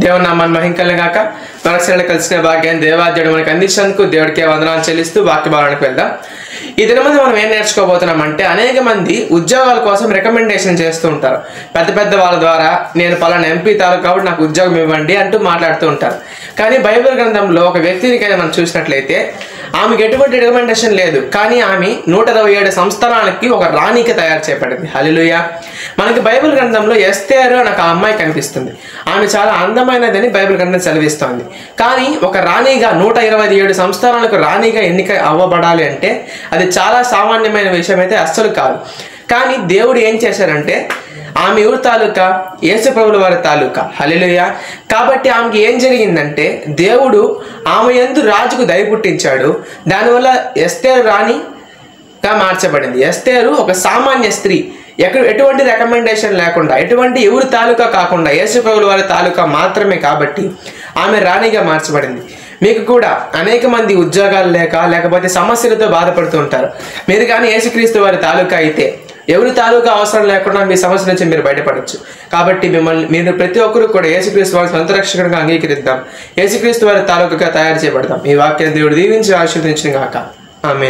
దేవుని నామాన్ని మహింకలు గాక. మనసులను కలిసిన భాగ్యాన్ని దేవాదేవుడు మనకు అందించినందుకు దేవుడికే వందనాలు చెల్లిస్తూ వాక్య భావనకు వెళ్దాం. ఈ దినమంది మనం ఏం నేర్చుకోబోతున్నామంటే, అనేక మంది ఉద్యోగాల కోసం రికమెండేషన్ చేస్తూ ఉంటారు. పెద్ద పెద్ద వాళ్ళ ద్వారా నేను పలానా ఎంపీ తాలూకు కాబట్టి నాకు ఉద్యోగం ఇవ్వండి అంటూ మాట్లాడుతూ ఉంటారు. కానీ బైబిల్ గ్రంథంలో ఒక వ్యక్తినికైనా మనం చూసినట్లయితే ఆమెకు ఎటువంటి రికమెండేషన్ లేదు, కానీ ఆమె 127 సంస్థానాలకి ఒక రాణికి తయారు చేయబడింది. హల్లెలూయా. మనకి బైబిల్ గ్రంథంలో ఎస్తేరు అని ఒక అమ్మాయి కనిపిస్తుంది. ఆమె చాలా అందమైనదని బైబిల్ గ్రంథం సెలవిస్తోంది. కానీ ఒక రాణిగా 127 సంస్థానాలకు రాణిగా ఎన్నిక అవ్వబడాలి అంటే అది చాలా సామాన్యమైన విషయం అయితే అస్సలు కాదు. కానీ దేవుడు ఏం చేశారంటే, ఆమె ఎవరి తాలూకా? యేసు ప్రభుల వారి తాలూకా. హల్లెలూయా. కాబట్టి ఆమెకి ఏం జరిగిందంటే, దేవుడు ఆమె యందు రాజుకు దయ పుట్టించాడు. దానివల్ల ఎస్తేరు రాణిగా మార్చబడింది. ఎస్తేరు ఒక సామాన్య స్త్రీ, ఎటువంటి రికమెండేషన్ లేకుండా, ఎటువంటి ఎవరి తాలూకా కాకుండా యేసు ప్రభుల వారి తాలూకా మాత్రమే కాబట్టి ఆమె రాణిగా మార్చబడింది. మీకు కూడా అనేక మంది ఉద్యోగాలు లేకపోతే సమస్యలతో బాధపడుతూ ఉంటారు. మీరు కానీ యేసుక్రీస్తు వారి తాలూకా అయితే ఎవరి తాలూకా అవసరం లేకుండా మీ సమస్య నుంచి మీరు బయటపడవచ్చు. కాబట్టి మీరు ప్రతి ఒక్కరు కూడా యేసుక్రీస్తు వారి సొంత రక్షకుడిగా అంగీకరిద్దాం. యేసుక్రీస్తు వారి తాలూకాగా తయారు చేయబడతాం. ఈ వాక్యాన్ని దేవుడు దీవించి ఆశీర్వదించును గాక. ఆమేన్.